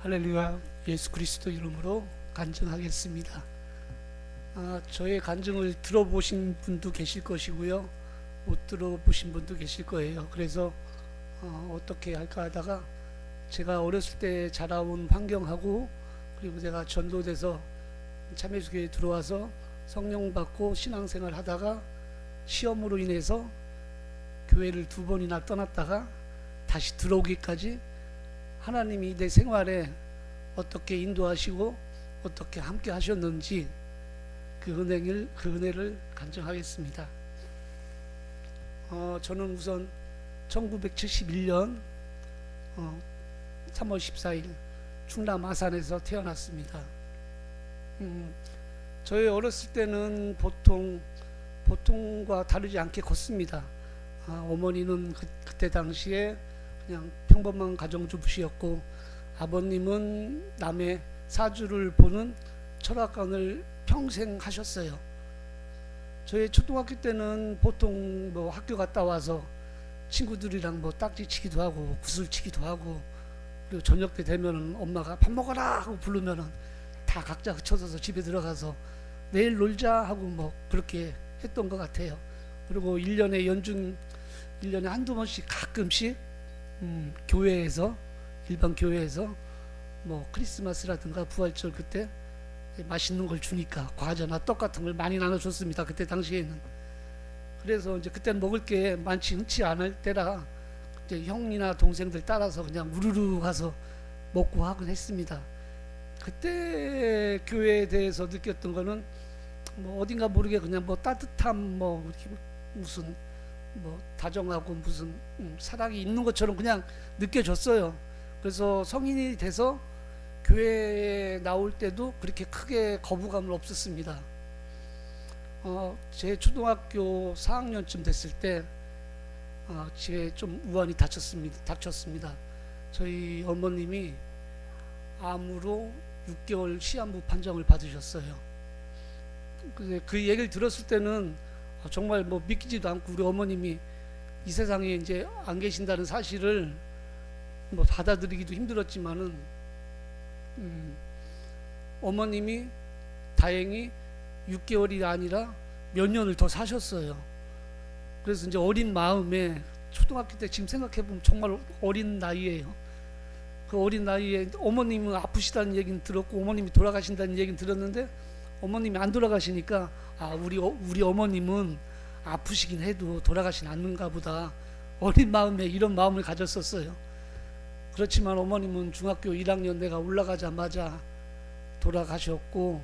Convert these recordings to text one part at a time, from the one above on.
할렐루야. 예수 그리스도 이름으로 간증하겠습니다. 저의 간증을 들어보신 분도 계실 것이고요, 못 들어보신 분도 계실 거예요. 그래서 어떻게 할까 하다가 제가 어렸을 때 자라온 환경하고, 그리고 제가 전도돼서 참여교회에 들어와서 성령 받고 신앙생활 하다가 시험으로 인해서 교회를 2번이나 떠났다가 다시 들어오기까지 하나님이 내 생활에 어떻게 인도하시고 어떻게 함께 하셨는지 그 은혜를 간증하겠습니다. 저는 우선 1971년 3월 14일 충남 아산에서 태어났습니다. 저희 어렸을 때는 보통과 다르지 않게 컸습니다. 어머니는 그때 당시에 그냥 평범한 가정주부시였고, 아버님은 남의 사주를 보는 철학관을 평생 하셨어요. 저희 초등학교 때는 보통 학교 갔다 와서 친구들이랑 딱지치기도 하고 구슬치기도 하고, 그리고 저녁 때 되면은 엄마가 밥 먹어라 하고 부르면은 다 각자 흩어져서 집에 들어가서 내일 놀자 하고 그렇게 했던 것 같아요. 그리고 1년에 한두 번씩 가끔씩 교회에서, 일반 교회에서 크리스마스라든가 부활절 그때 맛있는 걸 주니까 과자나 떡 같은 걸 많이 나눠줬습니다. 그때 당시에는. 그래서 이제 그때는 먹을 게 흔치 않을 때라 이제 형이나 동생들 따라서 그냥 우르르 가서 먹고 하곤 했습니다. 그때 교회에 대해서 느꼈던 거는 어딘가 모르게 그냥 따뜻함, 이렇게 무슨 다정하고 무슨 사랑이 있는 것처럼 그냥 느껴졌어요. 그래서 성인이 돼서 교회에 나올 때도 그렇게 크게 거부감은 없었습니다. 제 초등학교 4학년쯤 됐을 때 제 좀 우환이 닥쳤습니다. 저희 어머님이 암으로 6개월 시한부 판정을 받으셨어요. 그 얘기를 들었을 때는 정말 믿기지도 않고, 우리 어머님이 이 세상에 이제 안 계신다는 사실을 받아들이기도 힘들었지만은 어머님이 다행히 6개월이 아니라 몇 년을 더 사셨어요. 그래서 이제 어린 마음에, 초등학교 때 지금 생각해보면 정말 어린 나이에요. 그 어린 나이에 어머님은 아프시다는 얘기는 들었고 어머님이 돌아가신다는 얘기는 들었는데, 어머님이 안 돌아가시니까 우리 어머님은 아프시긴 해도 돌아가진 않는가 보다, 어린 마음에 이런 마음을 가졌었어요. 그렇지만 어머님은 중학교 1학년 내가 올라가자마자 돌아가셨고,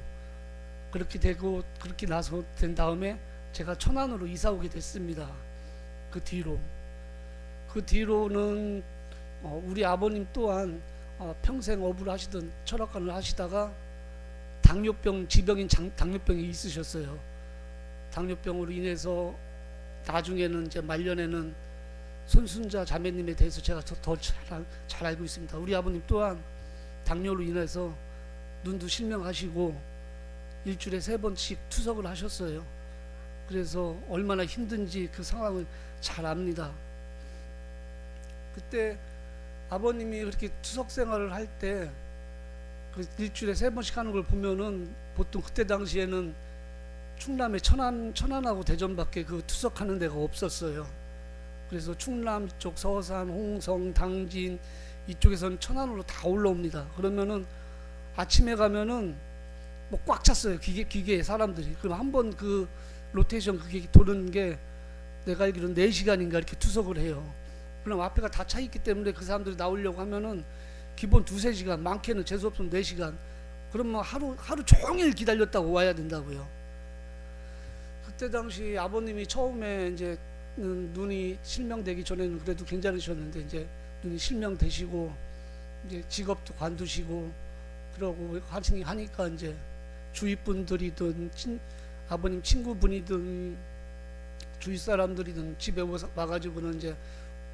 그렇게 나서 된 다음에 제가 천안으로 이사 오게 됐습니다. 그 뒤로는 우리 아버님 또한 평생 업을 하시던 철학관을 하시다가 지병인 당뇨병이 있으셨어요. 당뇨병으로 인해서 나중에는 이제 말년에는 손순자 자매님에 대해서 제가 더 잘 알고 있습니다. 우리 아버님 또한 당뇨로 인해서 눈도 실명하시고 일주일에 3번씩 투석을 하셨어요. 그래서 얼마나 힘든지 그 상황을 잘 압니다. 그때 아버님이 그렇게 투석 생활을 할 때 그 일주일에 3번씩 하는 걸 보면은, 보통 그때 당시에는 충남에 천안하고 대전밖에 그 투석하는 데가 없었어요. 그래서 충남 쪽 서산, 홍성, 당진 이쪽에서는 천안으로 다 올라옵니다. 그러면은 아침에 가면은 꽉 찼어요. 기계에 사람들이. 그럼 한번 그 로테이션 그게 도는 게 내가 알기로는 4시간인가 이렇게 투석을 해요. 그럼 앞에가 다 차 있기 때문에 그 사람들이 나오려고 하면은 기본 2-3시간, 많게는 재수없으면 4시간. 그러면 하루 종일 기다렸다고 와야 된다고요. 그때 당시 아버님이 처음에 이제 눈이 실명되기 전에는 그래도 괜찮으셨는데, 이제 눈이 실명되시고 이제 직업도 관두시고 그러고 하니까 이제 주위 분들이든 아버님 친구분이든 주위 사람들이든 집에 와가지고는 이제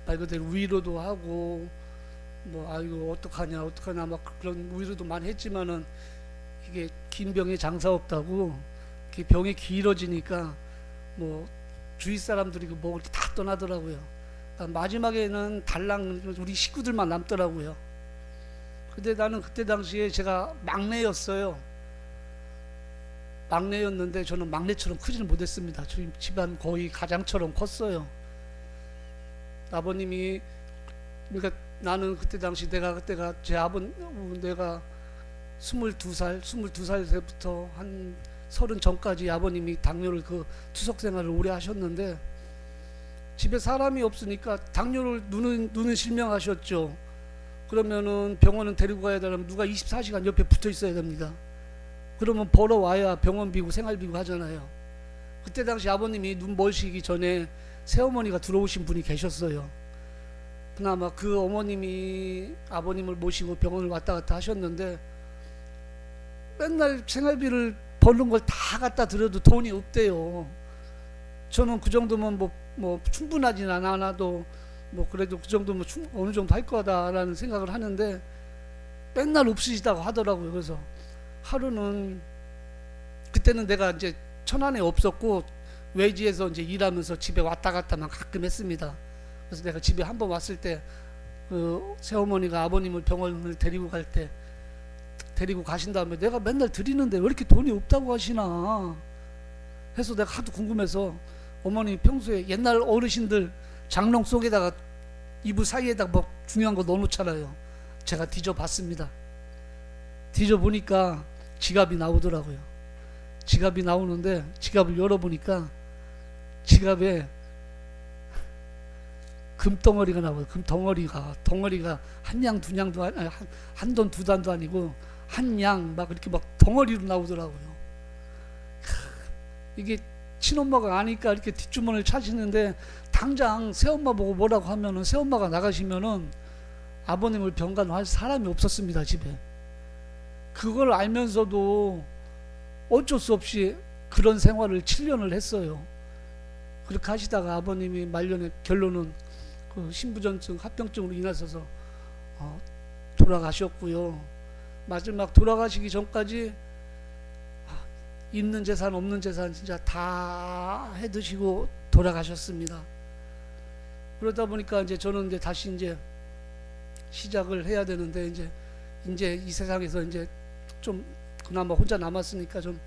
말 그대로 위로도 하고 아이고 어떡하냐 그런 위로도 많이 했지만은, 이게 긴 병에 장사 없다고, 이게 병이 길어지니까 주위 사람들이 먹을 게 다 떠나더라고요. 그러니까 마지막에는 달랑 우리 식구들만 남더라고요. 근데 나는 그때 당시에 제가 막내였어요. 막내였는데 저는 막내처럼 크지는 못했습니다. 저희 집안 거의 가장처럼 컸어요. 아버님이, 그러니까 나는 그때 당시 그때가 내가 22살 때부터 한 30 전까지 아버님이 당뇨를 투석 생활을 오래 하셨는데, 집에 사람이 없으니까 당뇨를 눈은 실명하셨죠. 그러면은 병원은 데리고 가야 되려면 누가 24시간 옆에 붙어 있어야 됩니다. 그러면 벌어와야 병원비고 생활비고 하잖아요. 그때 당시 아버님이 눈 멀시기 전에 새어머니가 들어오신 분이 계셨어요. 그나마 그 어머님이 아버님을 모시고 병원을 왔다 갔다 하셨는데, 맨날 생활비를 버는 걸 다 갖다 드려도 돈이 없대요. 저는 그 정도면 뭐 충분하진 않아도 뭐 그래도 그 정도면 어느 정도 할 거다라는 생각을 하는데, 맨날 없으시다고 하더라고요. 그래서 하루는, 그때는 내가 이제 천안에 없었고 외지에서 이제 일하면서 집에 왔다 갔다만 가끔 했습니다. 그래서 내가 집에 한번 왔을 때 그 새어머니가 아버님을 병원을 데리고 가신 다음에 내가 맨날 드리는데 왜 이렇게 돈이 없다고 하시나 해서 내가 하도 궁금해서, 어머니 평소에 옛날 어르신들 장롱 속에다가 이불 사이에다가 뭐 중요한 거 넣어놓잖아요. 제가 뒤져봤습니다. 뒤져보니까 지갑이 나오더라고요. 지갑이 나오는데 지갑을 열어보니까 지갑에 금덩어리가 나와요. 덩어리가 한 양 두 냥도 아니, 한 돈 두 단도 아니고 한 양 막 이렇게 막 덩어리로 나오더라고요. 이게 친엄마가 아니까 이렇게 뒷주머니를 차시는데, 당장 새엄마 보고 뭐라고 하면은 새엄마가 나가시면은 아버님을 병간할 사람이 없었습니다, 집에. 그걸 알면서도 어쩔 수 없이 그런 생활을 7년을 했어요. 그렇게 하시다가 아버님이 말년에 결론은 그 신부전증 합병증으로 인하셔서 돌아가셨고요. 마지막 돌아가시기 전까지 있는 재산 없는 재산 진짜 다 해드시고 돌아가셨습니다. 그러다 보니까 이제 저는 이제 다시 이제 시작을 해야 되는데, 이제 이 세상에서 이제 좀 그나마 혼자 남았으니까 좀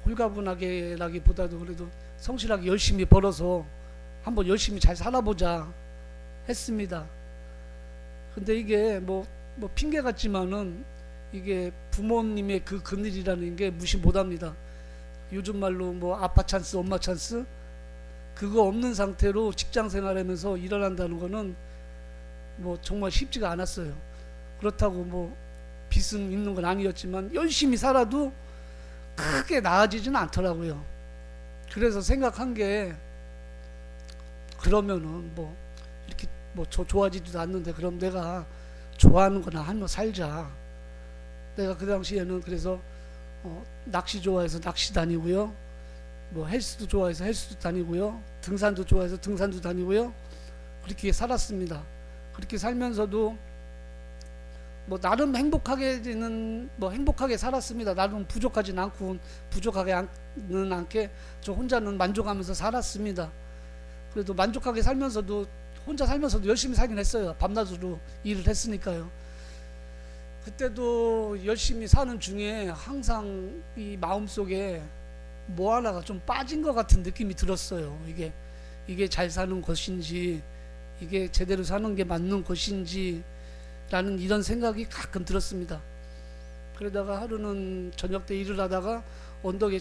홀가분하게라기보다도 그래도 성실하게 열심히 벌어서 한번 열심히 잘 살아보자 했습니다. 근데 이게 뭐 핑계 같지만은 이게 부모님의 그 그늘이라는 게 무시 못합니다. 요즘 말로 뭐 아빠 찬스 엄마 찬스 그거 없는 상태로 직장 생활하면서 일어난다는 거는 뭐 정말 쉽지가 않았어요. 그렇다고 뭐 빚은 있는 건 아니었지만 열심히 살아도 크게 나아지지는 않더라고요. 그래서 생각한 게, 그러면은 뭐 이렇게 뭐 좋아지지도 않는데 그럼 내가 좋아하는 거나 하며 살자. 내가 그 당시에는 그래서 낚시 좋아해서 낚시 다니고요, 뭐 헬스도 좋아해서 헬스도 다니고요, 등산도 좋아해서 등산도 다니고요, 그렇게 살았습니다. 그렇게 살면서도 뭐 나름 행복하게 살았습니다. 나름 부족하진 않고 부족하지는 않게 저 혼자는 만족하면서 살았습니다. 그래도 만족하게 살면서도 혼자 살면서도 열심히 살긴 했어요. 밤낮으로 일을 했으니까요. 그때도 열심히 사는 중에 항상 이 마음속에 뭐 하나가 좀 빠진 것 같은 느낌이 들었어요. 이게 잘 사는 것인지, 이게 제대로 사는 게 맞는 것인지 라는 이런 생각이 가끔 들었습니다. 그러다가 하루는 저녁 때 일을 하다가 언덕에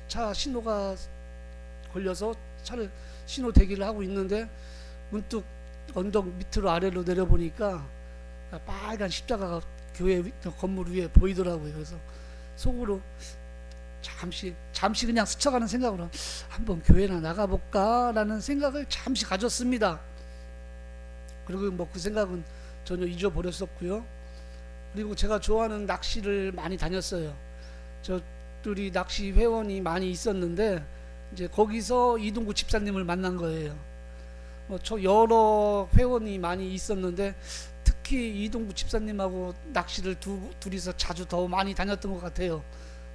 차 신호가 걸려서 차를 신호 대기를 하고 있는데, 문득 언덕 밑으로 아래로 내려보니까 빨간 십자가가 교회 건물 위에 보이더라고요. 그래서 속으로 잠시 그냥 스쳐가는 생각으로 한번 교회나 나가볼까 라는 생각을 잠시 가졌습니다. 그리고 뭐 그 생각은 전혀 잊어버렸었고요. 그리고 제가 좋아하는 낚시를 많이 다녔어요. 저들이 낚시 회원이 많이 있었는데, 이제 거기서 이동구 집사님을 만난 거예요. 여러 회원이 많이 있었는데 특히 이동구 집사님하고 낚시를 둘이서 자주 더 많이 다녔던 것 같아요.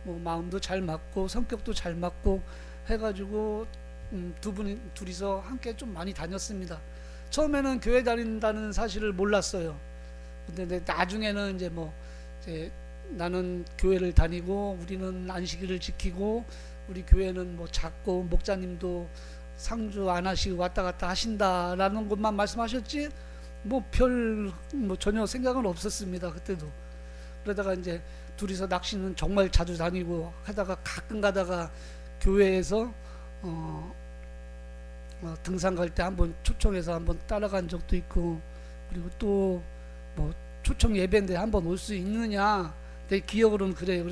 뭐 마음도 잘 맞고 성격도 잘 맞고 해가지고 둘이서 함께 좀 많이 다녔습니다. 처음에는 교회 다닌다는 사실을 몰랐어요. 근데 나중에는 이제 뭐 이제 나는 교회를 다니고 우리는 안식일을 지키고 우리 교회는 뭐 작고 목자님도 상주 안 하시고 왔다 갔다 하신다라는 것만 말씀하셨지 뭐 별 뭐 전혀 생각은 없었습니다. 그때도. 그러다가 이제 둘이서 낚시는 정말 자주 다니고 하다가 가끔 가다가 교회에서 등산 갈 때 한번 초청해서 한번 따라간 적도 있고, 그리고 또 뭐 초청 예배인데 한번 올 수 있느냐, 내 기억으로는 그래요.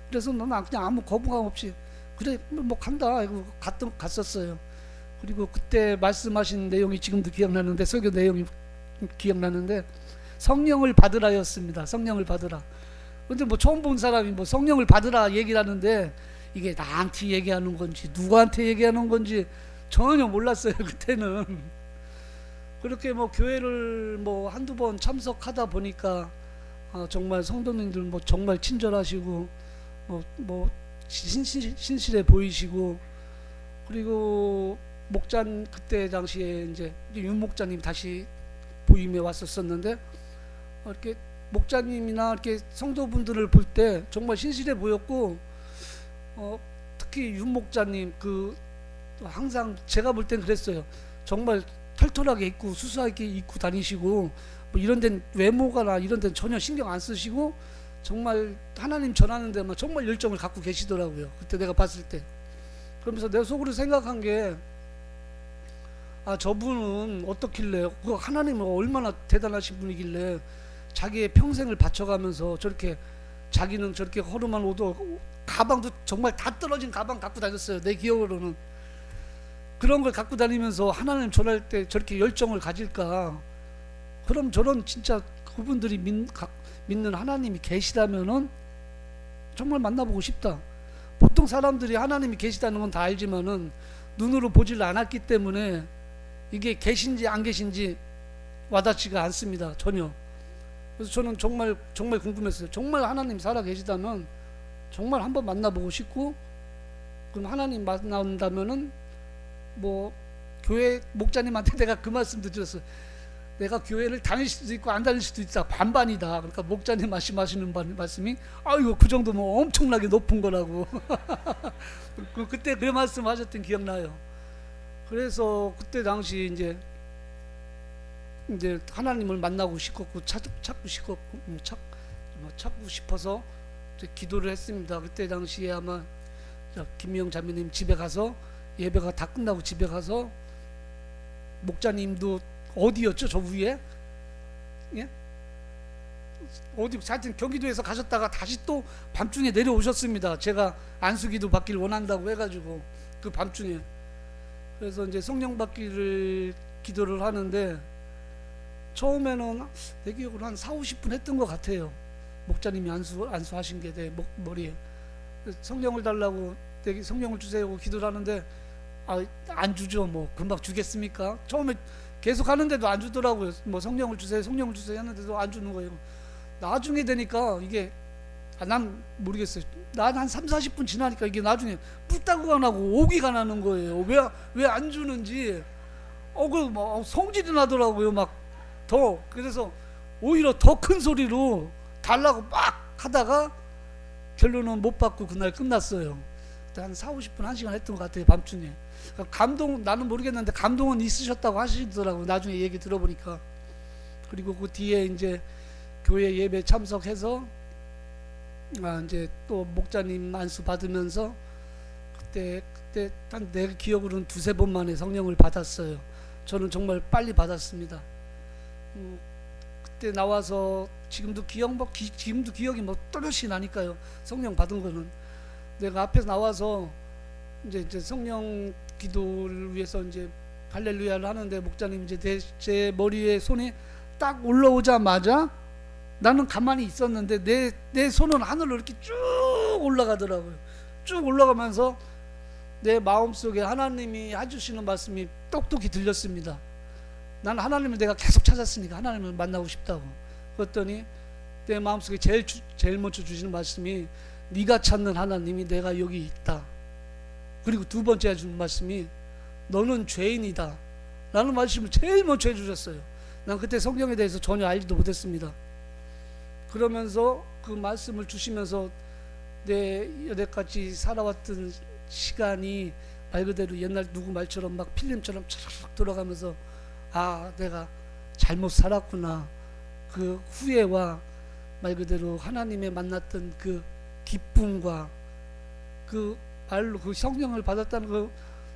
그래서 너는 그냥 아무 거부감 없이 그래 뭐 간다 이거 갔었어요. 그리고 그때 말씀하신 내용이 지금도 기억나는데, 설교 내용이 기억나는데 성령을 받으라였습니다. 성령을 받으라. 근데 뭐 처음 본 사람이 뭐 성령을 받으라 얘기를 하는데 이게 나한테 얘기하는 건지 누구한테 얘기하는 건지 전혀 몰랐어요. 그때는. 그렇게 뭐 교회를 뭐 한두 번 참석하다 보니까 정말 성도님들 뭐 정말 친절하시고 뭐 신실해 보이시고, 그리고 그때 당시에 이제 윤 목자님 다시 부임해 왔었었는데 이렇게 목자님이나 이렇게 성도분들을 볼 때 정말 신실해 보였고, 특히 윤 목자님 항상 제가 볼 땐 그랬어요. 정말 털털하게 입고 수수하게 입고 다니시고 뭐 이런 데는 외모가나 이런 데는 전혀 신경 안 쓰시고 정말 하나님 전하는 데만 정말 열정을 갖고 계시더라고요. 그때 내가 봤을 때. 그러면서 내가 속으로 생각한 게 저분은 어떻길래 하나님은 얼마나 대단하신 분이길래 자기의 평생을 바쳐가면서 저렇게 자기는 저렇게 허름한 옷, 가방도 정말 다 떨어진 가방 갖고 다녔어요. 내 기억으로는. 그런 걸 갖고 다니면서 하나님 전할 때 저렇게 열정을 가질까? 그럼 저런 진짜 그분들이 믿는 하나님이 계시다면은 정말 만나보고 싶다. 보통 사람들이 하나님이 계시다는 건 다 알지만은 눈으로 보질 않았기 때문에 이게 계신지 안 계신지 와닿지가 않습니다. 전혀. 그래서 저는 정말 궁금했어요. 정말 하나님 살아 계시다면 정말 한번 만나보고 싶고, 그럼 하나님 만난다면은 뭐 교회 목자님한테 내가 그 말씀도 드렸어요. 내가 교회를 다닐 수도 있고 안 다닐 수도 있다. 반반이다. 그러니까 목자님 말씀하시는 말씀이 이거 그 정도면 엄청나게 높은 거라고. 그때 그 말씀하셨던 기억나요. 그래서 그때 당시 이제 하나님을 만나고 싶었고 찾고 싶어서 기도를 했습니다. 그때 당시에 아마 김미영 자매님 집에 가서 예배가 다 끝나고 집에 가서 목자님도 어디였죠? 저 위에? 예? 어디 하여튼 경기도에서 가셨다가 다시 또 밤중에 내려오셨습니다. 제가 안수기도 받기를 원한다고 해가지고 그 밤중에. 그래서 이제 성령 받기를 기도를 하는데 처음에는 내 기억으로 한 4-50분 했던 것 같아요. 목자님이 안수하신 게 내 머리에. 성령을 달라고 성령을 주세요 기도를 하는데 안 주죠. 뭐 금방 주겠습니까? 처음에 계속 하는데도 안 주더라고요. 뭐 성령을 주세요 했는데도 안 주는 거예요. 나중에 되니까 이게 난 모르겠어요. 난 한 3-40분 지나니까 이게 나중에 뿔따구가 나고 오기가 나는 거예요. 왜 안 주는지. 성질이 나더라고요. 그래서 오히려 더 큰 소리로 달라고 막 하다가 결론은 못 받고 그날 끝났어요. 한 4-50분 1시간 했던 것 같아요. 밤중에. 나는 모르겠는데 감동은 있으셨다고 하시더라고요. 나중에 얘기 들어보니까. 그리고 그 뒤에 이제 교회 예배 참석해서 이제 또 목자님 안수 받으면서 그때 한 내 기억으로는 2-3번 만에 성령을 받았어요. 저는 정말 빨리 받았습니다. 그때 나와서 지금도 기억이 또렷이 나니까요. 성령 받은 거는. 내가 앞에서 나와서 이제 성령 기도를 위해서 이제 할렐루야를 하는데 목자님 제 머리에 손이 딱 올라오자마자 나는 가만히 있었는데 내 손은 하늘로 이렇게 쭉 올라가더라고요. 쭉 올라가면서 내 마음속에 하나님이 해주시는 말씀이 똑똑히 들렸습니다. 나는 하나님을 내가 계속 찾았으니까 하나님을 만나고 싶다고. 그랬더니 내 마음속에 제일 먼저 주시는 말씀이 네가 찾는 하나님이 내가 여기 있다. 그리고 두 번째 해주는 말씀이 너는 죄인이다 라는 말씀을 제일 먼저 해주셨어요. 난 그때 성경에 대해서 전혀 알지도 못했습니다. 그러면서 그 말씀을 주시면서 내 여태까지 살아왔던 시간이 말 그대로 옛날 누구 말처럼 막 필름처럼 차락 돌아가면서 아, 내가 잘못 살았구나. 그 후회와 말 그대로 하나님의 만났던 그 기쁨과 그 말로 그 성령을 받았다는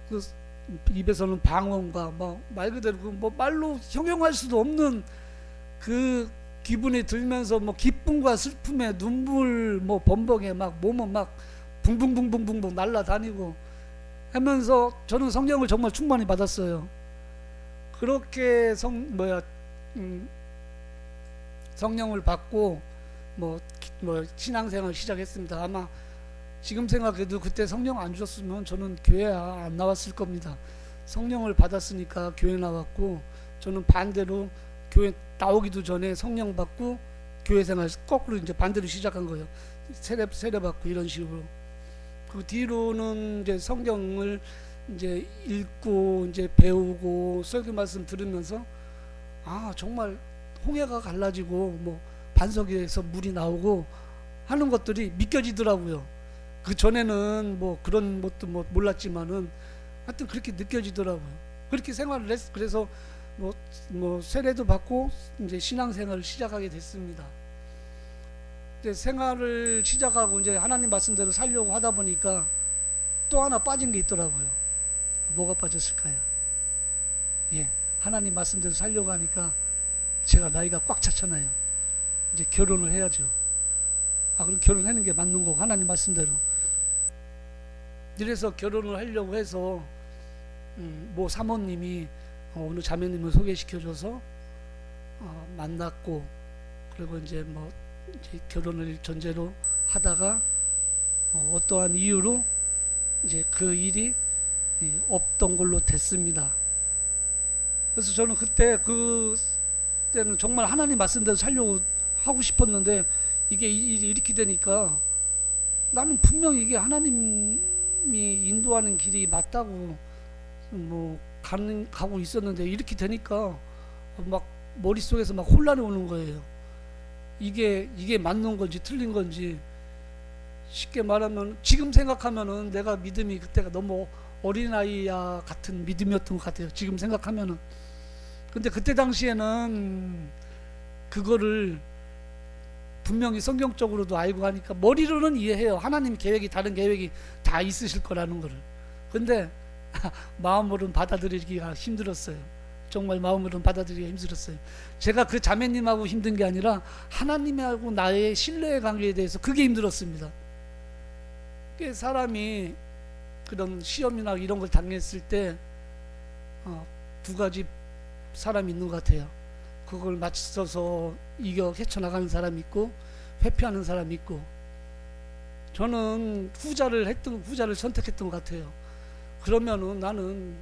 그 입에서는 방언과 뭐 말 그대로 그 뭐 말로 형용할 수도 없는 그 기분이 들면서 뭐 기쁨과 슬픔에 눈물 뭐 범벅에 막 몸은 막 붕붕붕붕붕붕 날아다니고 하면서 저는 성령을 정말 충만히 받았어요. 그렇게 성령을 받고 뭐 신앙생활 시작했습니다. 아마 지금 생각해도 그때 성령 안 주셨으면 저는 교회 안 나왔을 겁니다. 성령을 받았으니까 교회 나왔고, 저는 반대로 교회 나오기도 전에 성령 받고 교회 생활 거꾸로 이제 반대로 시작한 거예요. 세례 받고 이런 식으로. 그 뒤로는 이제 성경을 이제 읽고 이제 배우고 설교 말씀 들으면서 아, 정말 홍해가 갈라지고 뭐 반석에서 물이 나오고 하는 것들이 믿겨지더라고요. 그 전에는 뭐 그런 것도 뭐 몰랐지만은 하여튼 그렇게 느껴지더라고요. 그렇게 생활을 그래서 뭐 세례도 받고 이제 신앙생활을 시작하게 됐습니다. 이제 생활을 시작하고 이제 하나님 말씀대로 살려고 하다 보니까 또 하나 빠진 게 있더라고요. 뭐가 빠졌을까요? 예, 하나님 말씀대로 살려고 하니까 제가 나이가 꽉 찼잖아요. 이제 결혼을 해야죠. 아, 그럼 결혼하는 게 맞는 거고 하나님 말씀대로. 이래서 결혼을 하려고 해서 뭐 사모님이 어느 자매님을 소개시켜줘서 만났고, 그리고 이제 이제 결혼을 전제로 하다가 어떠한 이유로 이제 그 일이 없던 걸로 됐습니다. 그래서 저는 그때는 정말 하나님 말씀대로 살려고 하고 싶었는데 이게 일이 이렇게 되니까 나는 분명히 이게 하나님이 인도하는 길이 맞다고 가고 있었는데 이렇게 되니까 막 머릿속에서 막 혼란이 오는 거예요. 이게 맞는 건지 틀린 건지. 쉽게 말하면 지금 생각하면은 내가 믿음이 그때가 너무 어린아이야 같은 믿음이었던 것 같아요. 지금 생각하면은. 근데 그때 당시에는 그거를 분명히 성경적으로도 알고 하니까 머리로는 이해해요. 하나님 계획이 다른 계획이 다 있으실 거라는 거를. 근데 마음으로는 받아들이기가 힘들었어요. 정말 마음으로는 받아들이기가 힘들었어요. 제가 그 자매님하고 힘든 게 아니라 하나님하고 나의 신뢰의 관계에 대해서 그게 힘들었습니다. 사람이 그런 시험이나 이런 걸 당했을 때 두 가지 사람이 있는 것 같아요. 그걸 맞서서 이겨 헤쳐나가는 사람이 있고 회피하는 사람이 있고, 저는 후자를 선택했던 것 같아요. 그러면은 나는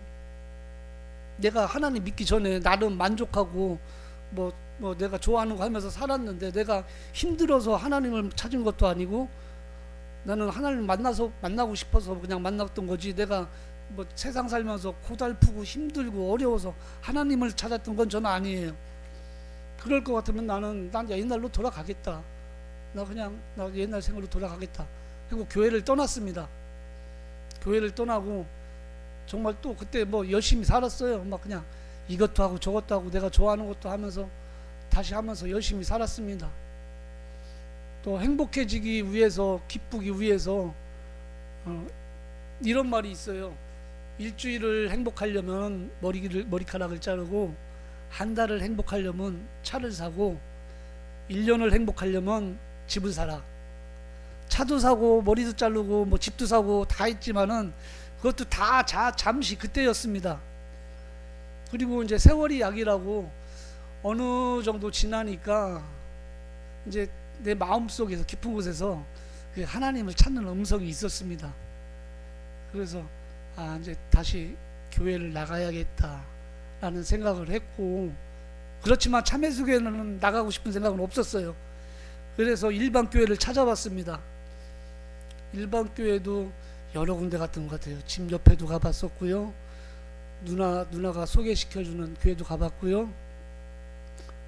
내가 하나님 믿기 전에 나름 만족하고 뭐 내가 좋아하는 거 하면서 살았는데, 내가 힘들어서 하나님을 찾은 것도 아니고 나는 하나님을 만나고 싶어서 그냥 만났던 거지, 내가 세상 살면서 고달프고 힘들고 어려워서 하나님을 찾았던 건 저는 아니에요. 그럴 것 같으면 난 옛날로 돌아가겠다. 나 옛날 생활로 돌아가겠다. 그리고 교회를 떠났습니다. 교회를 떠나고 정말 또 그때 열심히 살았어요. 막 그냥 이것도 하고 저것도 하고 내가 좋아하는 것도 하면서 다시 하면서 열심히 살았습니다. 또 행복해지기 위해서, 기쁘기 위해서 이런 말이 있어요. 일주일을 행복하려면 머리카락을 자르고, 한 달을 행복하려면 차를 사고, 1년을 행복하려면 집을 사라. 차도 사고 머리도 자르고 집도 사고 다 했지만은 그것도 다 잠시 그때였습니다. 그리고 이제 세월이 약이라고 어느 정도 지나니까 이제 내 마음속에서 깊은 곳에서 그 하나님을 찾는 음성이 있었습니다. 그래서 이제 다시 교회를 나가야겠다라는 생각을 했고, 그렇지만 참회수교회는 나가고 싶은 생각은 없었어요. 그래서 일반 교회를 찾아봤습니다. 일반 교회도 여러 군데 갔던 것 같아요. 집 옆에도 가봤었고요, 누나가 소개시켜주는 교회도 가봤고요,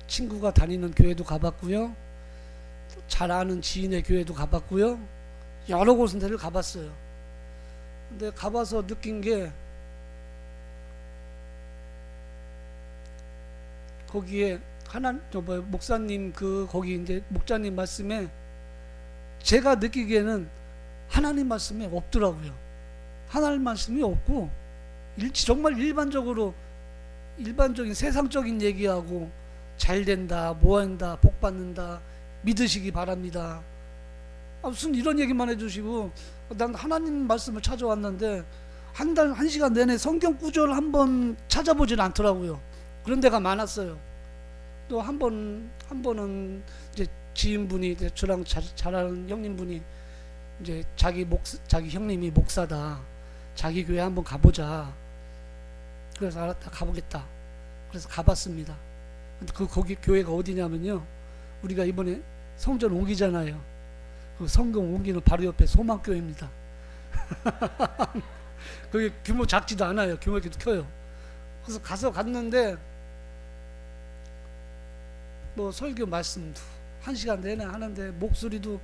친구가 다니는 교회도 가봤고요. 잘 아는 지인의 교회도 가봤고요. 여러 곳을 가봤어요. 근데 가봐서 느낀 게 거기에 목사님 거기 이제 목자님 말씀에 제가 느끼기에는 하나님 말씀이 없더라고요. 하나님 말씀이 없고 정말 일반적인 세상적인 얘기하고 잘 된다, 뭐 한다, 복 받는다, 믿으시기 바랍니다. 무슨 이런 얘기만 해주시고 난 하나님 말씀을 찾아왔는데 한 시간 내내 성경 구절 한번 찾아보질 않더라고요. 그런 데가 많았어요. 또 한 번은 이제 지인분이 저랑 잘 아는 형님분이 이제 자기 형님이 목사다. 자기 교회 한번 가보자. 그래서 알았다, 가보겠다. 그래서 가봤습니다. 근데 거기 교회가 어디냐면요. 우리가 이번에 성전 옮기잖아요. 그 성경 옮기는 바로 옆에 소망교회입니다. 그게 규모 작지도 않아요. 규모가 커요. 그래서 갔는데 뭐 설교 말씀도 1시간 내내 하는데 목소리도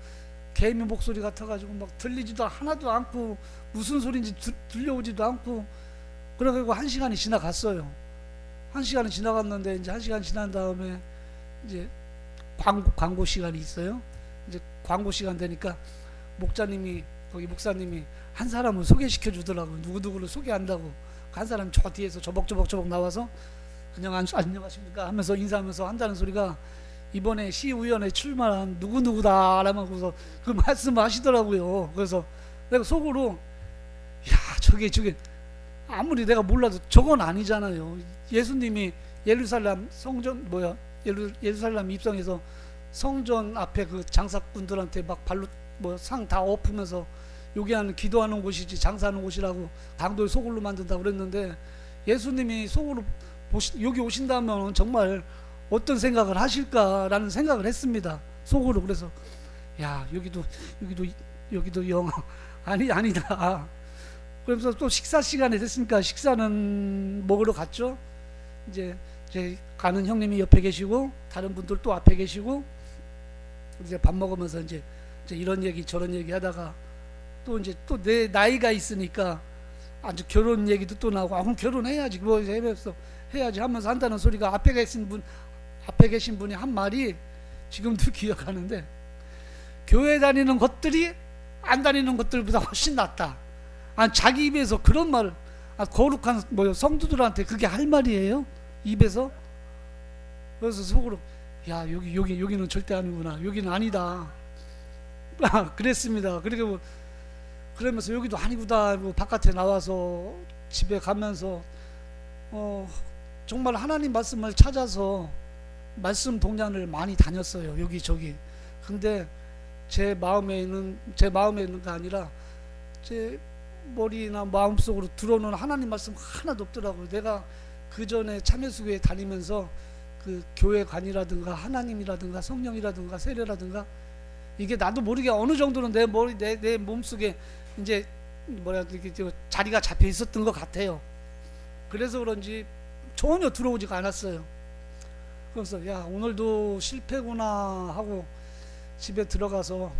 개미 목소리 같아가지고 막 들리지도 하나도 않고 무슨 소리인지 들려오지도 않고 그래가지고 1시간이 지나갔어요. 1시간이 지나갔는데 이제 1시간 지난 다음에 이제 광고 시간이 있어요. 이제 광고 시간 되니까 거기 목사님이 한 사람을 소개시켜 주더라고요. 누구누구를 소개한다고. 한 사람이 저 뒤에서 저벅저벅 나와서 안녕하십니까 하면서 인사하면서 한다는 소리가 이번에 시의원에 출마한 누구누구다 라면서 그 말씀을 하시더라고요. 그래서 내가 속으로 저게 아무리 내가 몰라도 저건 아니잖아요. 예수님이 예루살렘 입성해서 성전 앞에 그 장사꾼들한테 막 발로 상 다 엎으면서 여기 기도하는 곳이지 장사하는 곳이라고 강도를 소굴로 만든다고 그랬는데 예수님이 속으로 여기 오신다면 정말 어떤 생각을 하실까라는 생각을 했습니다. 속으로. 그래서 여기도 영 아니다. 그러면서 또 식사 시간이 됐으니까 식사는 먹으러 갔죠. 이제 가는 형님이 옆에 계시고 다른 분들 또 앞에 계시고 이제 밥 먹으면서 이제 이런 얘기 저런 얘기 하다가 또 이제 또 내 나이가 있으니까 아주 결혼 얘기도 또 나오고 그럼 결혼해야지 해야지 하면서 한다는 소리가 앞에 계신 분이 한 말이 지금도 기억하는데 교회 다니는 것들이 안 다니는 것들보다 훨씬 낫다. 자기 입에서 그런 말을 거룩한 성도들한테 그게 할 말이에요? 입에서? 그래서 속으로 여기는 절대 아니구나. 여기는 아니다. 그랬습니다. 그러면서 여기도 아니구나 하고 바깥에 나와서 집에 가면서 정말 하나님 말씀을 찾아서 말씀 동향을 많이 다녔어요. 여기저기. 근데 제 마음에 있는 게 아니라 제 머리나 마음속으로 들어오는 하나님 말씀 하나도 없더라고요. 내가 그 전에 참여수교회 다니면서 그 교회관이라든가 하나님이라든가 성령이라든가 세례라든가 이게 나도 모르게 어느 정도는 내 몸속에 이제 자리가 잡혀 있었던 것 같아요. 그래서 그런지 전혀 들어오지가 않았어요. 그래서 오늘도 실패구나 하고 집에 들어가서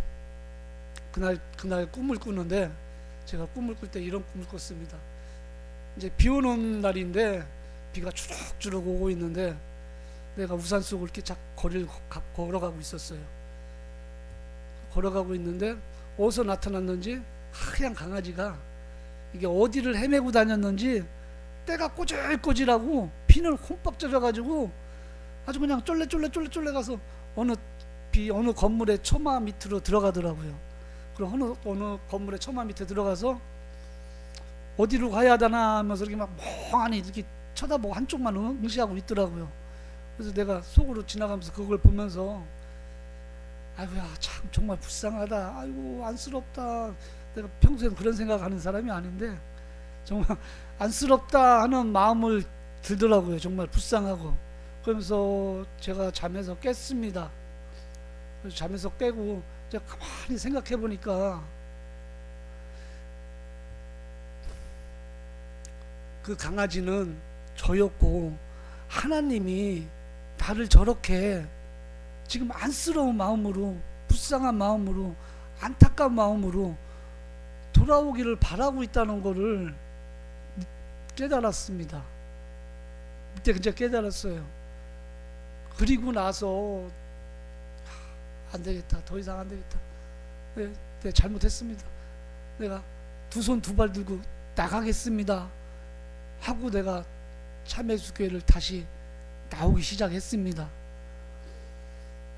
그날 꿈을 꾸는데 제가 꿈을 꿀 때 이런 꿈을 꿨습니다. 이제 비 오는 날인데 비가 주룩주룩 오고 있는데 내가 우산 속을 이렇게 거리를 걸어가고 있었어요. 걸어가고 있는데 어디서 나타났는지 하얀 강아지가 이게 어디를 헤매고 다녔는지 때가 꼬질꼬질하고 비늘 홈뻑 젖어가지고 아주 그냥 쫄래 가서 어느 건물의 처마 밑으로 들어가더라고요. 그리고 어느 건물의 처마 밑에 들어가서 어디로 가야 하나 하면서 이렇게 막 멍하니 이렇게 쳐다보고 한쪽만 응시하고 있더라고요. 그래서 내가 속으로 지나가면서 그걸 보면서 아이고야 참 정말 불쌍하다. 아이고 안쓰럽다. 내가 평소엔 그런 생각하는 사람이 아닌데 정말 안쓰럽다 하는 마음을 들더라고요. 정말 불쌍하고. 그러면서 제가 잠에서 깼습니다. 그래서 잠에서 깨고 제가 가만히 생각해 보니까 그 강아지는 저였고 하나님이 나를 저렇게 지금 안쓰러운 마음으로, 불쌍한 마음으로, 안타까운 마음으로 돌아오기를 바라고 있다는 것을 깨달았습니다. 그때 진짜 깨달았어요. 그리고 나서 안 되겠다, 더 이상 안 되겠다, 내가 잘못했습니다, 내가 두 손 두 발 들고 나가겠습니다 하고 내가 참회수교회를 다시 나오기 시작했습니다.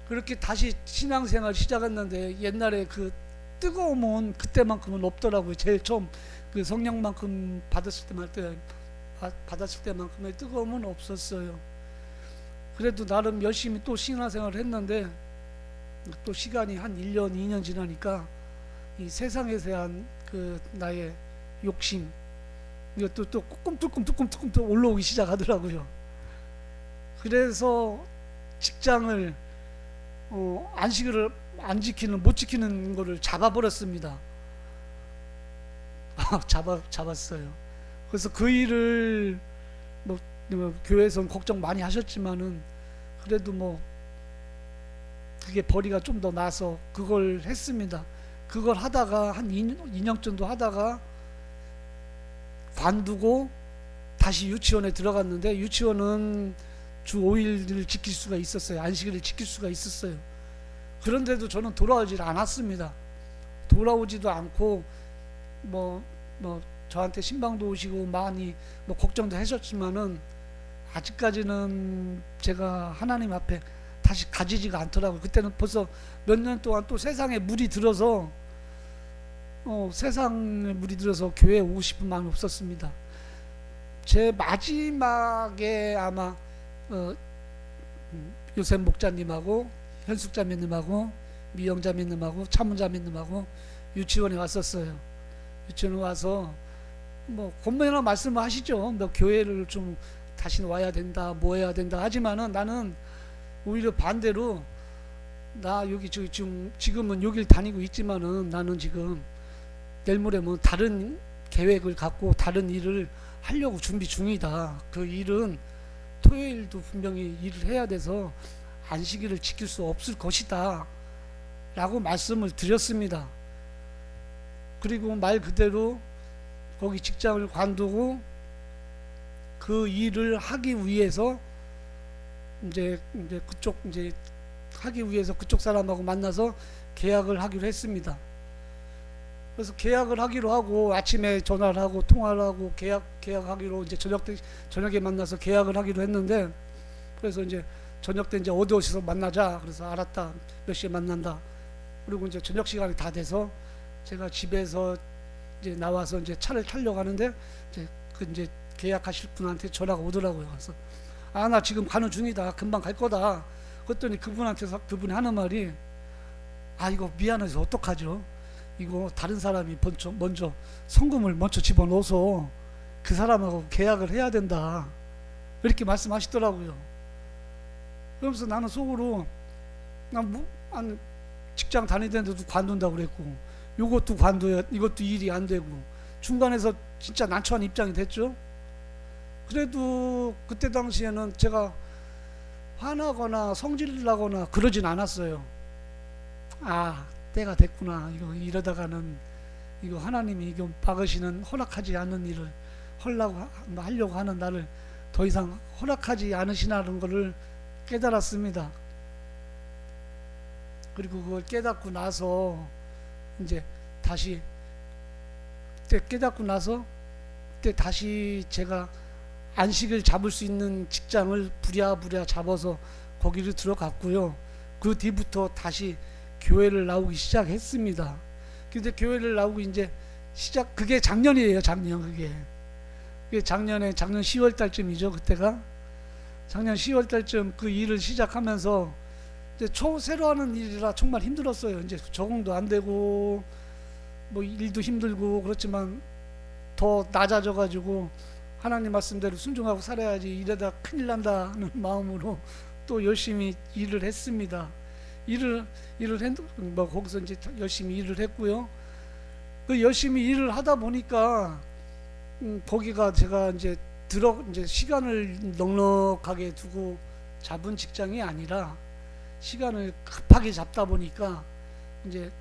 그렇게 다시 신앙생활 시작했는데 옛날에 그 뜨거움은 그때만큼은 없더라고요. 제일 처음 그 성령만큼 받았을 때만큼의 뜨거움은 없었어요. 그래도 나름 열심히 또 신앙생활을 했는데 또 시간이 한 1년 2년 지나니까 이 세상에 대한 그 나의 욕심, 이것도 또 꿈틀꿈틀 올라오기 시작하더라고요. 그래서 직장을 안식일을 못 지키는 거를 잡아버렸습니다. 잡았어요. 그래서 그 일을 뭐 교회에서는 걱정 많이 하셨지만은 그래도 뭐 그게 벌이가 좀 더 나서 그걸 했습니다. 그걸 하다가 한 2년 정도 하다가 관두고 다시 유치원에 들어갔는데, 유치원은 주 5일을 지킬 수가 있었어요. 안식일을 지킬 수가 있었어요. 그런데도 저는 돌아오질 않았습니다. 돌아오지도 않고 뭐 저한테 신방도 오시고 많이 뭐 걱정도 하셨지만은 아직까지는 제가 하나님 앞에 다시 가지지가 않더라고요. 그때는 벌써 몇 년 동안 또 세상에 물이 들어서 세상에 물이 들어서 교회에 오고 싶은 마음이 없었습니다. 제 마지막에 아마 요셉 목자님하고 현숙 자매님하고 미영 자매님하고 차문 자매님하고 유치원에 왔었어요. 유치원에 와서 뭐 권면이나 말씀을 하시죠. 너 교회를 좀 다시는 와야 된다, 뭐 해야 된다 하지만은 나는 오히려 반대로, 나 여기 지금은 여길 다니고 있지만은 나는 지금 내일 모레면 다른 계획을 갖고 다른 일을 하려고 준비 중이다. 그 일은 토요일도 분명히 일을 해야 돼서 안식일을 지킬 수 없을 것이다 라고 말씀을 드렸습니다. 그리고 말 그대로 거기 직장을 관두고 그 일을 하기 위해서 이제 하기 위해서 그쪽 사람하고 만나서 계약을 하기로 했습니다. 그래서 계약을 하기로 하고 아침에 전화를 하고 통화를 하고 계약하기로 이제 저녁에 만나서 계약을 하기로 했는데, 그래서 이제 저녁 때 이제 어디서 만나자. 그래서 알았다. 몇 시에 만난다. 그리고 이제 저녁 시간이 다 돼서 제가 집에서 이제 나와서 이제 차를 타려고 하는데 이제 계약하실 분한테 전화가 오더라고요. 그래서 나 지금 가는 중이다. 금방 갈 거다. 그랬더니 그분이 하는 말이, 이거 미안해서 어떡하죠? 이거 다른 사람이 먼저 성금을 먼저 집어넣어서 그 사람하고 계약을 해야 된다. 이렇게 말씀하시더라고요. 그러면서 나는 속으로 직장 다니는데도 관둔다고 그랬고, 이것도 관둬야, 이것도 일이 안 되고, 중간에서 진짜 난처한 입장이 됐죠. 그래도 그때 당시에는 제가 화나거나 성질나거나 그러진 않았어요. 때가 됐구나. 이러다가는 이거 하나님이 이거 박으시는 허락하지 않는 일을 하려고 하는 나를 더 이상 허락하지 않으시나는 것을 깨달았습니다. 그리고 그걸 깨닫고 나서 이제 다시 다시 제가 안식을 잡을 수 있는 직장을 부랴부랴 잡아서 거기를 들어갔고요. 그 뒤부터 다시 교회를 나오기 시작했습니다. 근데 교회를 나오고 이제 그게 작년이에요. 그게 작년 10월 달쯤이죠. 그때가 작년 10월 달쯤 그 일을 시작하면서 이제 새로 하는 일이라 정말 힘들었어요. 이제 적응도 안 되고 뭐 일도 힘들고 그렇지만 더 낮아져가지고 하나님 말씀대로 순종하고 살아야지, 이러다 큰일 난다는 마음으로 또 열심히 일을 했습니다. 거기서 이제 열심히 일을 했고요. 그 열심히 일을 하다 보니까 거기가 제가 이제 시간을 넉넉하게 두고 잡은 직장이 아니라 시간을 급하게 잡다 보니까 이제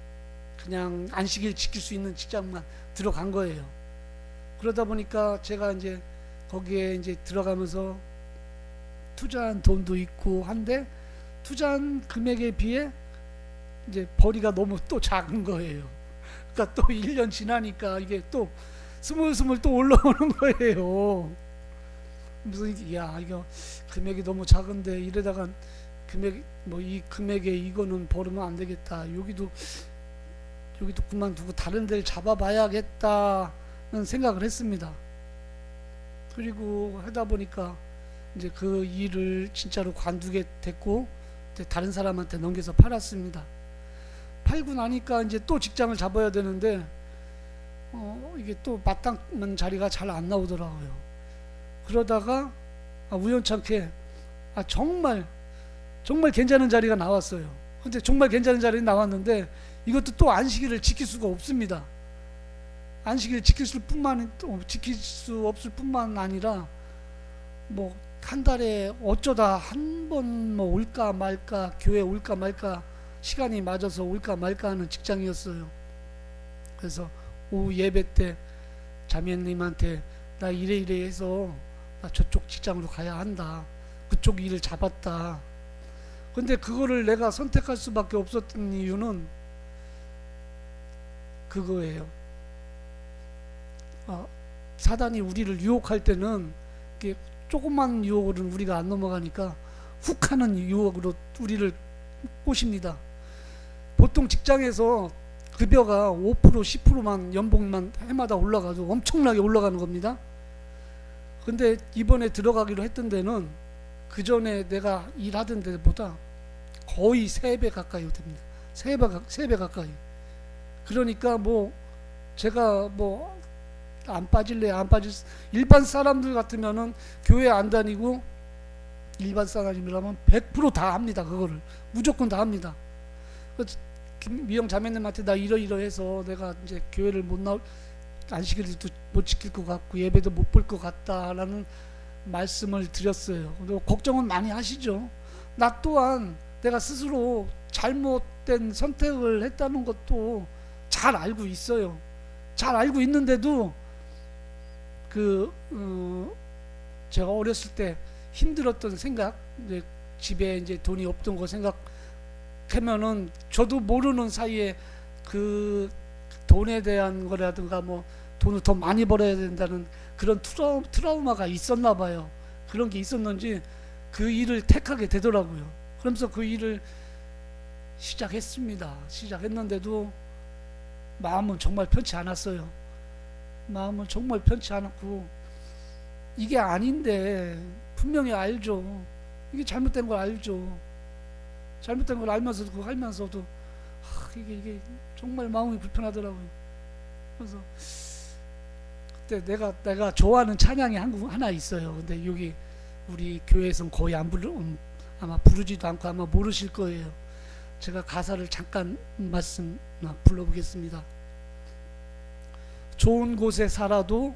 그냥 안식일 지킬 수 있는 직장만 들어간 거예요. 그러다 보니까 제가 이제 거기에 이제 들어가면서 투자한 돈도 있고 한데 투자한 금액에 비해 이제 벌이가 너무 또 작은 거예요. 그러니까 또 1년 지나니까 이게 또 스물스물 또 올라오는 거예요. 무슨 야 이거 금액이 너무 작은데 이러다가 금액 뭐 이 금액에 이거는 벌으면 안 되겠다. 여기도 그만두고 다른 데를 잡아봐야겠다는 생각을 했습니다. 그리고 하다 보니까 이제 그 일을 진짜로 관두게 됐고 다른 사람한테 넘겨서 팔았습니다. 팔고 나니까 이제 또 직장을 잡아야 되는데 이게 또 마땅한 자리가 잘 안 나오더라고요. 그러다가 우연찮게 정말 괜찮은 자리가 나왔어요. 근데 정말 괜찮은 자리 나왔는데 이것도 또 안식일을 지킬 수가 없습니다. 안식일을 지킬 수 없을 뿐만 아니라 뭐 한 달에 어쩌다 한 번 뭐 올까 말까, 교회 올까 말까, 시간이 맞아서 올까 말까 하는 직장이었어요. 그래서 오후 예배 때 자매님한테 나 이래 해서 나 저쪽 직장으로 가야 한다. 그쪽 일을 잡았다. 근데 그거를 내가 선택할 수밖에 없었던 이유는 그거예요. 사단이 우리를 유혹할 때는 조금만 유혹으로는 우리가 안 넘어가니까 훅 하는 유혹으로 우리를 꼬십니다. 보통 직장에서 급여가 5% 10%만 연봉만 해마다 올라가도 엄청나게 올라가는 겁니다. 근데 이번에 들어가기로 했던 데는 그 전에 내가 일하던 데보다 거의 3배 가까이 됩니다. 3배 가까이. 그러니까 뭐 제가 뭐 안 빠질래 안 빠질 일반 사람들 같으면은 교회 안 다니고 일반 사람이라면 100% 다 합니다. 그거를 무조건 다 합니다. 미영 자매님한테 나 이러해서 내가 이제 교회를 못 나올 안식일도 못 지킬 것 같고 예배도 못 볼 것 같다라는 말씀을 드렸어요. 걱정은 많이 하시죠. 나 또한 내가 스스로 잘못된 선택을 했다는 것도 잘 알고 있어요. 잘 알고 있는데도 제가 어렸을 때 힘들었던 생각, 이제 집에 이제 돈이 없던 거 생각하면은 저도 모르는 사이에 그 돈에 대한 거라든가 뭐 돈을 더 많이 벌어야 된다는 그런 트라우마가 있었나 봐요. 그런 게 있었는지 그 일을 택하게 되더라고요. 그러면서 그 일을 시작했습니다. 시작했는데도 마음은 정말 편치 않았어요. 마음은 정말 편치 않았고 이게 아닌데 분명히 알죠. 이게 잘못된 걸 알죠. 잘못된 걸 알면서도 그거 하면서도 이게 정말 마음이 불편하더라고요. 그래서 그때 내가 좋아하는 찬양이 하나 있어요. 근데 여기 우리 교회에서는 거의 아마 부르지도 않고 아마 모르실 거예요. 제가 가사를 잠깐 불러보겠습니다. 좋은 곳에 살아도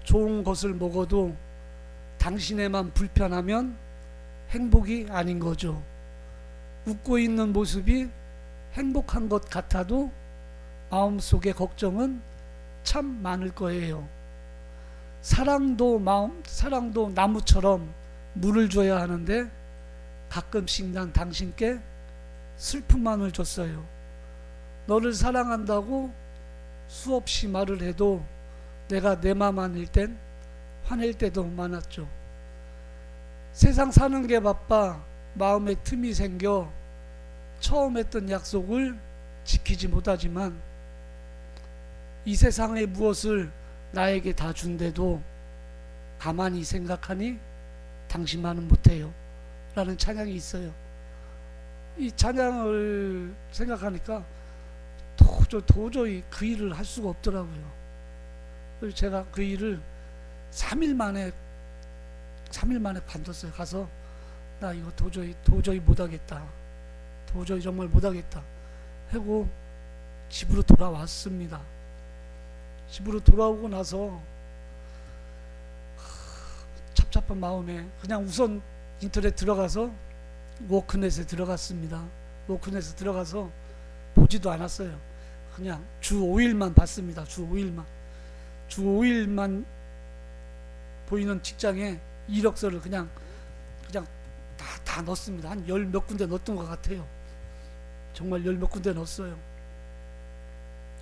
좋은 것을 먹어도 당신에만 불편하면 행복이 아닌 거죠. 웃고 있는 모습이 행복한 것 같아도 마음속에 걱정은 참 많을 거예요. 사랑도 나무처럼 물을 줘야 하는데 가끔씩 난 당신께 슬픔만을 줬어요. 너를 사랑한다고 수없이 말을 해도 내가 내 맘 아닐 땐 화낼 때도 많았죠. 세상 사는 게 바빠 마음에 틈이 생겨 처음 했던 약속을 지키지 못하지만 이 세상의 무엇을 나에게 다 준대도 가만히 생각하니 당신만은 못해요 라는 찬양이 있어요. 이 찬양을 생각하니까 도저히 그 일을 할 수가 없더라고요. 그래서 제가 그 일을 3일 만에 관뒀어요. 가서 나 이거 도저히 못하겠다. 도저히 정말 못하겠다 하고 집으로 돌아왔습니다. 집으로 돌아오고 나서 찹찹한 마음에 그냥 우선 인터넷 들어가서 워크넷에 들어갔습니다. 워크넷에 들어가서 보지도 않았어요. 그냥 주 5일만 봤습니다. 주 5일만. 주 5일만 보이는 직장에 이력서를 그냥 다 넣었습니다. 한 열 몇 군데 넣었던 것 같아요. 정말 열 몇 군데 넣었어요.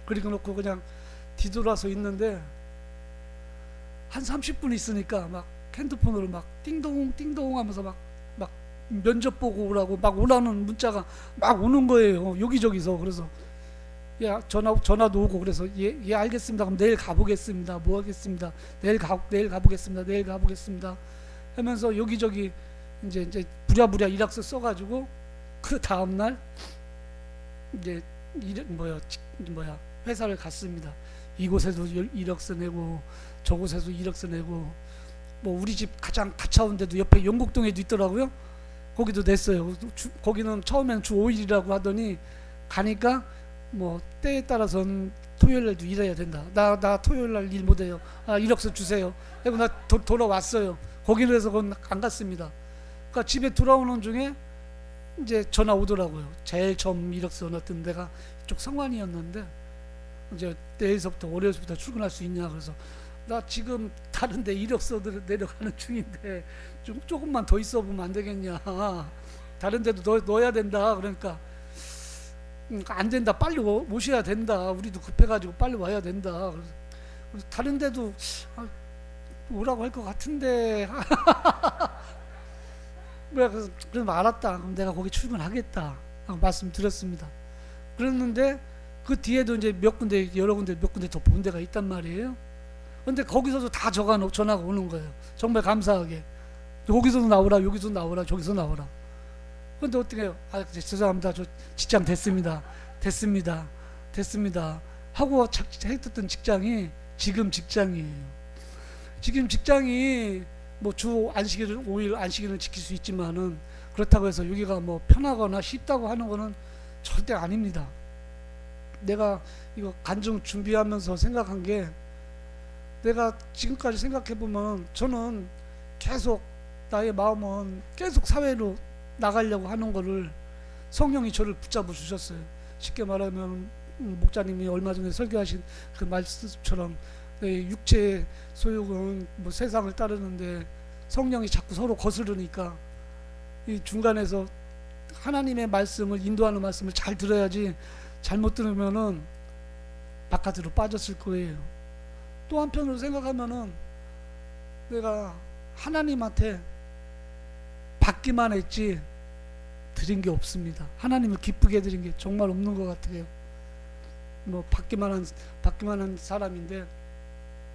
그리고 놓고 그냥 뒤돌아서 있는데 한 30분 있으니까 막 핸드폰으로 막 띵동 띵동 하면서 막 면접 보고 오라고 막 오라는 문자가 막 오는 거예요. 여기저기서. 그래서 전화도 오고 그래서 예 알겠습니다. 그럼 내일 가보겠습니다. 뭐 하겠습니다. 내일 가보겠습니다. 내일 가보겠습니다. 하면서 여기저기 이제 부랴부랴 이력서 써가지고 그 다음날 이제 회사를 갔습니다. 이곳에도 이력서 내고 저곳에도 이력서 내고 뭐 우리 집 가장 가까운 데도 옆에 영국동에도 있더라고요. 거기도 냈어요. 거기는 처음엔 주 5일이라고 하더니 가니까 뭐 때에 따라서는 토요일날도 일해야 된다. 나 토요일날 일 못해요. 이력서 주세요. 그리고 나 돌아왔어요. 거기는 해서 안 갔습니다. 그러니까 집에 돌아오는 중에 이제 전화 오더라고요. 제일 처음 이력서 넣었던 데가 이쪽 성완이었는데 이제 내일서부터 월요일부터 출근할 수 있냐. 그래서 나 지금 다른데 이력서들 내려가는 중인데 조금만 더 있어 보면 안 되겠냐. 다른 데도 넣어야 된다. 그러니까 안 된다. 빨리 오셔야 된다. 우리도 급해가지고 빨리 와야 된다. 그래서 다른 데도 오라고 할 것 같은데. 그래서 알았다. 그럼 내가 거기 출근하겠다. 말씀드렸습니다. 그랬는데 그 뒤에도 이제 여러 군데 몇 군데 더 본 데가 있단 말이에요. 근데 거기서도 다 전화가 오는 거예요. 정말 감사하게. 여기서도 나오라, 여기서 나오라, 저기서 나오라. 근데 어떻게 해요? 죄송합니다. 저 직장 됐습니다. 하고 했던 직장이 지금 직장이에요. 지금 직장이 뭐 주 안식일을 5일 안식일을 지킬 수 있지만은 그렇다고 해서 여기가 뭐 편하거나 쉽다고 하는 거는 절대 아닙니다. 내가 이거 간증 준비하면서 생각한 게 내가 지금까지 생각해 보면 저는 계속 나의 마음은 계속 사회로 나가려고 하는 거를 성령이 저를 붙잡아 주셨어요. 쉽게 말하면 목자님이 얼마 전에 설교하신 그 말씀처럼 육체의 소욕은 뭐 세상을 따르는데 성령이 자꾸 서로 거스르니까 이 중간에서 하나님의 말씀을 인도하는 말씀을 잘 들어야지 잘못 들으면은 바깥으로 빠졌을 거예요. 또 한편으로 생각하면은 내가 하나님한테 받기만 했지 드린 게 없습니다. 하나님을 기쁘게 드린 게 정말 없는 것 같아요. 뭐 받기만 한 사람인데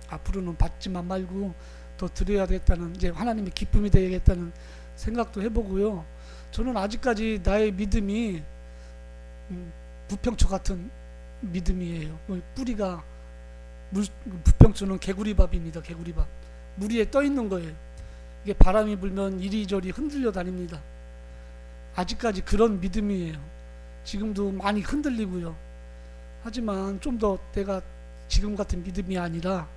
앞으로는 받지만 말고 더 드려야겠다는, 이제 하나님의 기쁨이 되겠다는 생각도 해보고요. 저는 아직까지 나의 믿음이 부평초 같은 믿음이에요. 뿌리가 부평초는 개구리밥입니다. 개구리밥. 물 위에 떠 있는 거예요. 이게 바람이 불면 이리저리 흔들려 다닙니다. 아직까지 그런 믿음이에요. 지금도 많이 흔들리고요. 하지만 좀 더 내가 지금 같은 믿음이 아니라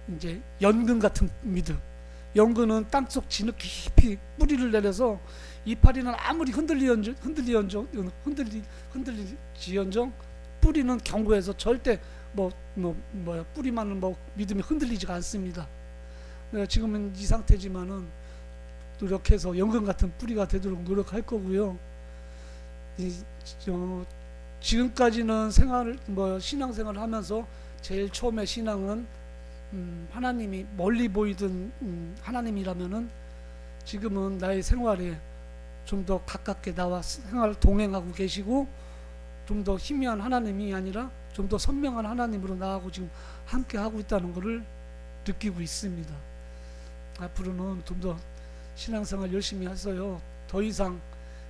이제 연근 같은 믿음. 연근은 땅속 진흙 깊이 뿌리를 내려서 이파리는 아무리 흔들리지언정 뿌리는 견고해서 절대 뿌리만은 믿음이 흔들리지가 않습니다. 내가 지금은 이 상태지만은 노력해서 연근 같은 뿌리가 되도록 노력할 거고요. 지금까지는 신앙생활을 하면서 제일 처음에 신앙은 하나님이 멀리 보이던 하나님이라면은 지금은 나의 생활에 좀 더 가깝게 나와 생활 동행하고 계시고 좀 더 희미한 하나님이 아니라 좀 더 선명한 하나님으로 나하고 지금 함께 하고 있다는 것을 느끼고 있습니다. 앞으로는 좀 더 신앙생활 열심히 해서요, 더 이상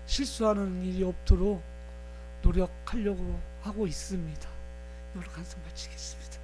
실수하는 일이 없도록 노력하려고 하고 있습니다. 이걸로 간증 마치겠습니다.